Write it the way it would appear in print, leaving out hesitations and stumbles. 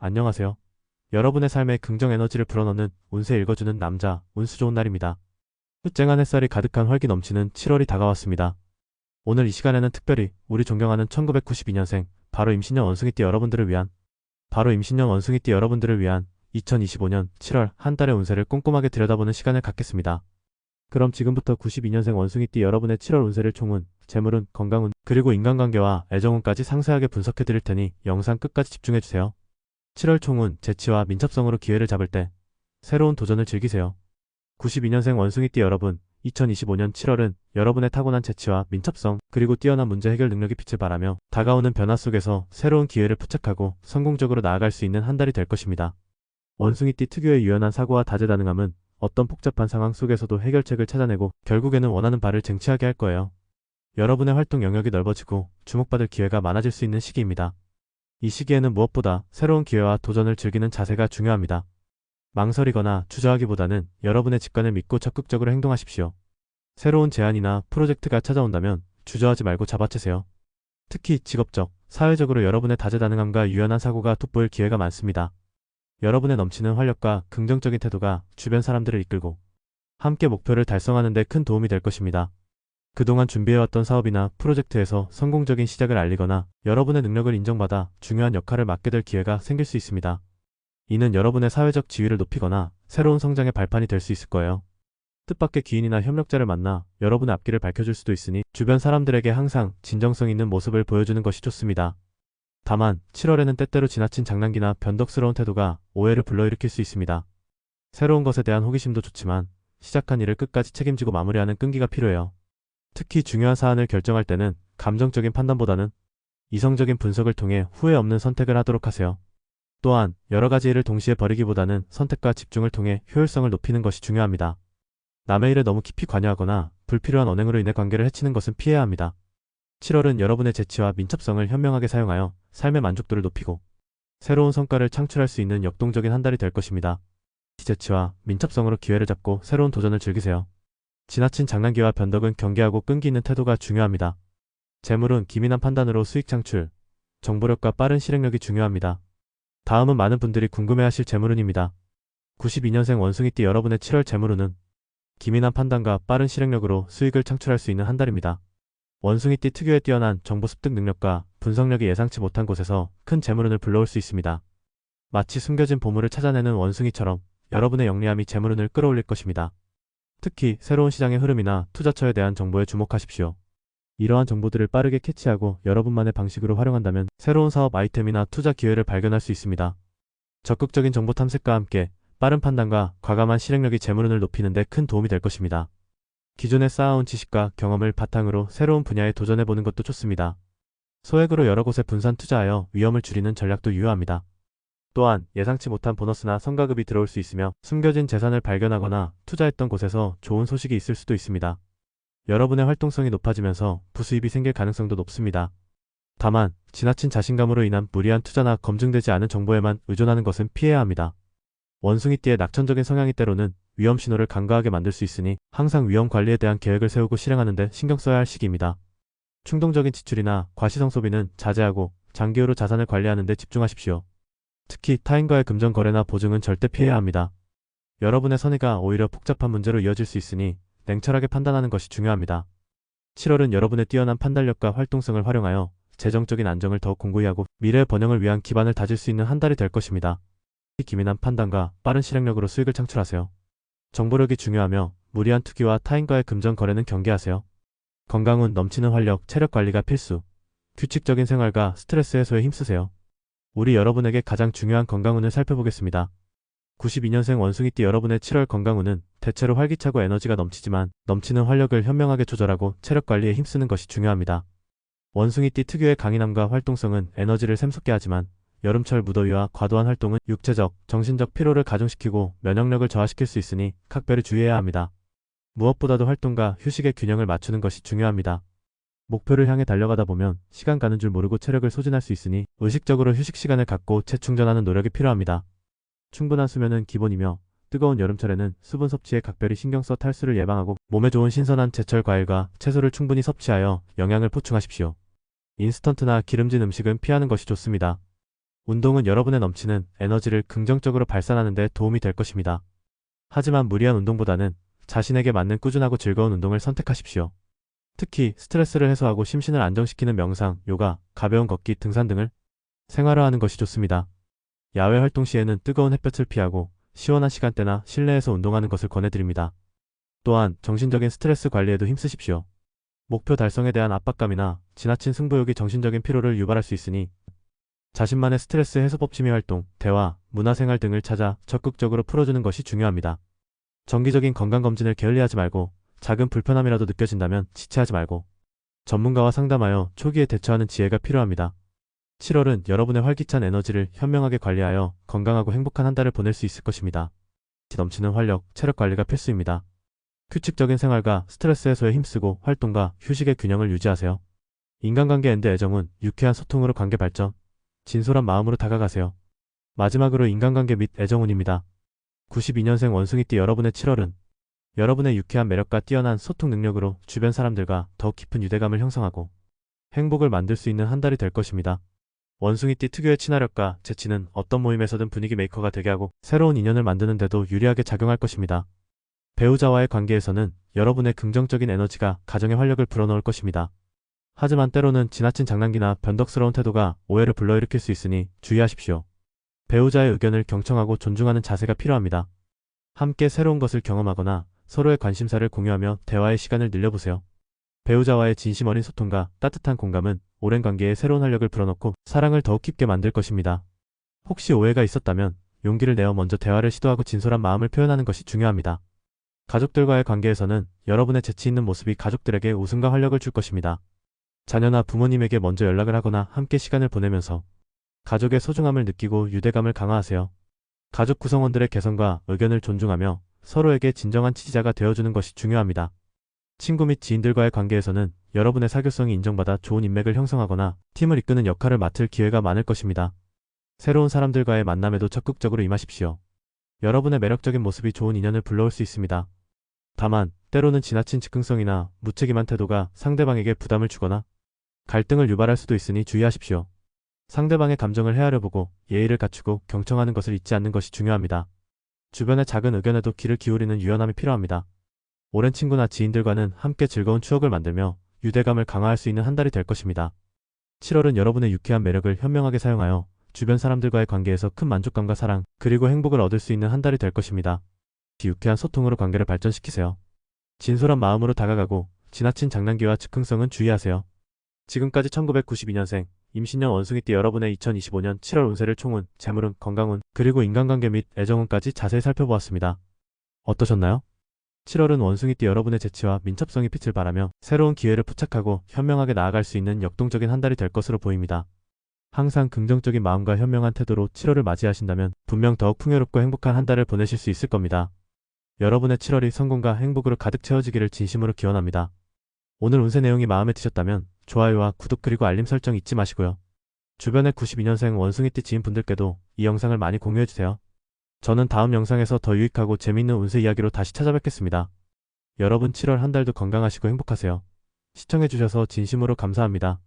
안녕하세요. 여러분의 삶에 긍정 에너지를 불어넣는 운세 읽어주는 남자, 운수 좋은 날입니다. 쨍한 햇살이 가득한 활기 넘치는 7월이 다가왔습니다. 오늘 이 시간에는 특별히 우리 존경하는 1992년생, 바로 임신년 원숭이띠 여러분들을 위한 2025년 7월 한 달의 운세를 꼼꼼하게 들여다보는 시간을 갖겠습니다. 그럼 지금부터 92년생 원숭이띠 여러분의 7월 운세를 총운, 재물운, 건강운, 그리고 인간관계와 애정운까지 상세하게 분석해 드릴 테니 영상 끝까지 집중해주세요. 7월 총운, 재치와 민첩성으로 기회를 잡을 때 새로운 도전을 즐기세요. 92년생 원숭이띠 여러분, 2025년 7월은 여러분의 타고난 재치와 민첩성, 그리고 뛰어난 문제 해결 능력이 빛을 발하며 다가오는 변화 속에서 새로운 기회를 포착하고 성공적으로 나아갈 수 있는 한 달이 될 것입니다. 원숭이띠 특유의 유연한 사고와 다재다능함은 어떤 복잡한 상황 속에서도 해결책을 찾아내고 결국에는 원하는 바를 쟁취하게 할 거예요. 여러분의 활동 영역이 넓어지고 주목받을 기회가 많아질 수 있는 시기입니다. 이 시기에는 무엇보다 새로운 기회와 도전을 즐기는 자세가 중요합니다. 망설이거나 주저하기보다는 여러분의 직관을 믿고 적극적으로 행동하십시오. 새로운 제안이나 프로젝트가 찾아온다면 주저하지 말고 잡아채세요. 특히 직업적, 사회적으로 여러분의 다재다능함과 유연한 사고가 돋보일 기회가 많습니다. 여러분의 넘치는 활력과 긍정적인 태도가 주변 사람들을 이끌고 함께 목표를 달성하는 데 큰 도움이 될 것입니다. 그동안 준비해왔던 사업이나 프로젝트에서 성공적인 시작을 알리거나 여러분의 능력을 인정받아 중요한 역할을 맡게 될 기회가 생길 수 있습니다. 이는 여러분의 사회적 지위를 높이거나 새로운 성장의 발판이 될 수 있을 거예요. 뜻밖의 귀인이나 협력자를 만나 여러분의 앞길을 밝혀줄 수도 있으니 주변 사람들에게 항상 진정성 있는 모습을 보여주는 것이 좋습니다. 다만 7월에는 때때로 지나친 장난기나 변덕스러운 태도가 오해를 불러일으킬 수 있습니다. 새로운 것에 대한 호기심도 좋지만 시작한 일을 끝까지 책임지고 마무리하는 끈기가 필요해요. 특히 중요한 사안을 결정할 때는 감정적인 판단보다는 이성적인 분석을 통해 후회 없는 선택을 하도록 하세요. 또한 여러 가지 일을 동시에 벌이기보다는 선택과 집중을 통해 효율성을 높이는 것이 중요합니다. 남의 일에 너무 깊이 관여하거나 불필요한 언행으로 인해 관계를 해치는 것은 피해야 합니다. 7월은 여러분의 재치와 민첩성을 현명하게 사용하여 삶의 만족도를 높이고 새로운 성과를 창출할 수 있는 역동적인 한 달이 될 것입니다. 재치와 민첩성으로 기회를 잡고 새로운 도전을 즐기세요. 지나친 장난기와 변덕은 경계하고 끈기 있는 태도가 중요합니다. 재물은 기민한 판단으로 수익 창출, 정보력과 빠른 실행력이 중요합니다. 다음은 많은 분들이 궁금해하실 재물운입니다. 92년생 원숭이띠 여러분의 7월 재물운은 기민한 판단과 빠른 실행력으로 수익을 창출할 수 있는 한 달입니다. 원숭이띠 특유의 뛰어난 정보 습득 능력과 분석력이 예상치 못한 곳에서 큰 재물운을 불러올 수 있습니다. 마치 숨겨진 보물을 찾아내는 원숭이처럼 여러분의 영리함이 재물운을 끌어올릴 것입니다. 특히 새로운 시장의 흐름이나 투자처에 대한 정보에 주목하십시오. 이러한 정보들을 빠르게 캐치하고 여러분만의 방식으로 활용한다면 새로운 사업 아이템이나 투자 기회를 발견할 수 있습니다. 적극적인 정보 탐색과 함께 빠른 판단과 과감한 실행력이 재물운을 높이는 데 큰 도움이 될 것입니다. 기존에 쌓아온 지식과 경험을 바탕으로 새로운 분야에 도전해보는 것도 좋습니다. 소액으로 여러 곳에 분산 투자하여 위험을 줄이는 전략도 유효합니다. 또한 예상치 못한 보너스나 성과급이 들어올 수 있으며 숨겨진 재산을 발견하거나 투자했던 곳에서 좋은 소식이 있을 수도 있습니다. 여러분의 활동성이 높아지면서 부수입이 생길 가능성도 높습니다. 다만 지나친 자신감으로 인한 무리한 투자나 검증되지 않은 정보에만 의존하는 것은 피해야 합니다. 원숭이띠의 낙천적인 성향이 때로는 위험 신호를 간과하게 만들 수 있으니 항상 위험 관리에 대한 계획을 세우고 실행하는 데 신경 써야 할 시기입니다. 충동적인 지출이나 과시성 소비는 자제하고 장기후로 자산을 관리하는 데 집중하십시오. 특히 타인과의 금전 거래나 보증은 절대 피해야 합니다. 여러분의 선의가 오히려 복잡한 문제로 이어질 수 있으니 냉철하게 판단하는 것이 중요합니다. 7월은 여러분의 뛰어난 판단력과 활동성을 활용하여 재정적인 안정을 더욱 공고히 하고 미래의 번영을 위한 기반을 다질 수 있는 한 달이 될 것입니다. 기민한 판단과 빠른 실행력으로 수익을 창출하세요. 정보력이 중요하며 무리한 투기와 타인과의 금전 거래는 경계하세요. 건강운, 넘치는 활력, 체력 관리가 필수. 규칙적인 생활과 스트레스 해소에 힘쓰세요. 우리 여러분에게 가장 중요한 건강운을 살펴보겠습니다. 92년생 원숭이띠 여러분의 7월 건강운은 대체로 활기차고 에너지가 넘치지만 넘치는 활력을 현명하게 조절하고 체력 관리에 힘쓰는 것이 중요합니다. 원숭이띠 특유의 강인함과 활동성은 에너지를 샘솟게 하지만 여름철 무더위와 과도한 활동은 육체적, 정신적 피로를 가중시키고 면역력을 저하시킬 수 있으니 각별히 주의해야 합니다. 무엇보다도 활동과 휴식의 균형을 맞추는 것이 중요합니다. 목표를 향해 달려가다 보면 시간 가는 줄 모르고 체력을 소진할 수 있으니 의식적으로 휴식 시간을 갖고 재충전하는 노력이 필요합니다. 충분한 수면은 기본이며 뜨거운 여름철에는 수분 섭취에 각별히 신경 써 탈수를 예방하고 몸에 좋은 신선한 제철 과일과 채소를 충분히 섭취하여 영양을 보충하십시오. 인스턴트나 기름진 음식은 피하는 것이 좋습니다. 운동은 여러분의 넘치는 에너지를 긍정적으로 발산하는 데 도움이 될 것입니다. 하지만 무리한 운동보다는 자신에게 맞는 꾸준하고 즐거운 운동을 선택하십시오. 특히 스트레스를 해소하고 심신을 안정시키는 명상, 요가, 가벼운 걷기, 등산 등을 생활화하는 것이 좋습니다. 야외 활동 시에는 뜨거운 햇볕을 피하고 시원한 시간대나 실내에서 운동하는 것을 권해드립니다. 또한 정신적인 스트레스 관리에도 힘쓰십시오. 목표 달성에 대한 압박감이나 지나친 승부욕이 정신적인 피로를 유발할 수 있으니 자신만의 스트레스 해소법 취미 활동, 대화, 문화생활 등을 찾아 적극적으로 풀어주는 것이 중요합니다. 정기적인 건강검진을 게을리하지 말고 작은 불편함이라도 느껴진다면 지체하지 말고 전문가와 상담하여 초기에 대처하는 지혜가 필요합니다. 7월은 여러분의 활기찬 에너지를 현명하게 관리하여 건강하고 행복한 한 달을 보낼 수 있을 것입니다. 넘치는 활력, 체력 관리가 필수입니다. 규칙적인 생활과 스트레스 해소에 힘쓰고 활동과 휴식의 균형을 유지하세요. 인간관계 앤드 애정은 유쾌한 소통으로 관계 발전, 진솔한 마음으로 다가가세요. 마지막으로 인간관계 및 애정운입니다. 92년생 원숭이띠 여러분의 7월은 여러분의 유쾌한 매력과 뛰어난 소통 능력으로 주변 사람들과 더욱 깊은 유대감을 형성하고 행복을 만들 수 있는 한 달이 될 것입니다. 원숭이띠 특유의 친화력과 재치는 어떤 모임에서든 분위기 메이커가 되게 하고 새로운 인연을 만드는 데도 유리하게 작용할 것입니다. 배우자와의 관계에서는 여러분의 긍정적인 에너지가 가정의 활력을 불어넣을 것입니다. 하지만 때로는 지나친 장난기나 변덕스러운 태도가 오해를 불러일으킬 수 있으니 주의하십시오. 배우자의 의견을 경청하고 존중하는 자세가 필요합니다. 함께 새로운 것을 경험하거나 서로의 관심사를 공유하며 대화의 시간을 늘려보세요. 배우자와의 진심 어린 소통과 따뜻한 공감은 오랜 관계에 새로운 활력을 불어넣고 사랑을 더욱 깊게 만들 것입니다. 혹시 오해가 있었다면 용기를 내어 먼저 대화를 시도하고 진솔한 마음을 표현하는 것이 중요합니다. 가족들과의 관계에서는 여러분의 재치 있는 모습이 가족들에게 웃음과 활력을 줄 것입니다. 자녀나 부모님에게 먼저 연락을 하거나 함께 시간을 보내면서 가족의 소중함을 느끼고 유대감을 강화하세요. 가족 구성원들의 개성과 의견을 존중하며 서로에게 진정한 지지자가 되어주는 것이 중요합니다. 친구 및 지인들과의 관계에서는 여러분의 사교성이 인정받아 좋은 인맥을 형성하거나 팀을 이끄는 역할을 맡을 기회가 많을 것입니다. 새로운 사람들과의 만남에도 적극적으로 임하십시오. 여러분의 매력적인 모습이 좋은 인연을 불러올 수 있습니다. 다만 때로는 지나친 즉흥성이나 무책임한 태도가 상대방에게 부담을 주거나 갈등을 유발할 수도 있으니 주의하십시오. 상대방의 감정을 헤아려 보고 예의를 갖추고 경청하는 것을 잊지 않는 것이 중요합니다. 주변의 작은 의견에도 귀를 기울이는 유연함이 필요합니다. 오랜 친구나 지인들과는 함께 즐거운 추억을 만들며 유대감을 강화할 수 있는 한 달이 될 것입니다. 7월은 여러분의 유쾌한 매력을 현명하게 사용하여 주변 사람들과의 관계에서 큰 만족감과 사랑, 그리고 행복을 얻을 수 있는 한 달이 될 것입니다. 유쾌한 소통으로 관계를 발전시키세요. 진솔한 마음으로 다가가고 지나친 장난기와 즉흥성은 주의하세요. 지금까지 1992년생 임신년 원숭이띠 여러분의 2025년 7월 운세를 총운, 재물운, 건강운, 그리고 인간관계 및 애정운까지 자세히 살펴보았습니다. 어떠셨나요? 7월은 원숭이띠 여러분의 재치와 민첩성이 빛을 발하며 새로운 기회를 포착하고 현명하게 나아갈 수 있는 역동적인 한 달이 될 것으로 보입니다. 항상 긍정적인 마음과 현명한 태도로 7월을 맞이하신다면 분명 더욱 풍요롭고 행복한 한 달을 보내실 수 있을 겁니다. 여러분의 7월이 성공과 행복으로 가득 채워지기를 진심으로 기원합니다. 오늘 운세 내용이 마음에 드셨다면 좋아요와 구독 그리고 알림 설정 잊지 마시고요. 주변의 92년생 원숭이띠 지인분들께도 이 영상을 많이 공유해주세요. 저는 다음 영상에서 더 유익하고 재미있는 운세 이야기로 다시 찾아뵙겠습니다. 여러분 7월 한 달도 건강하시고 행복하세요. 시청해주셔서 진심으로 감사합니다.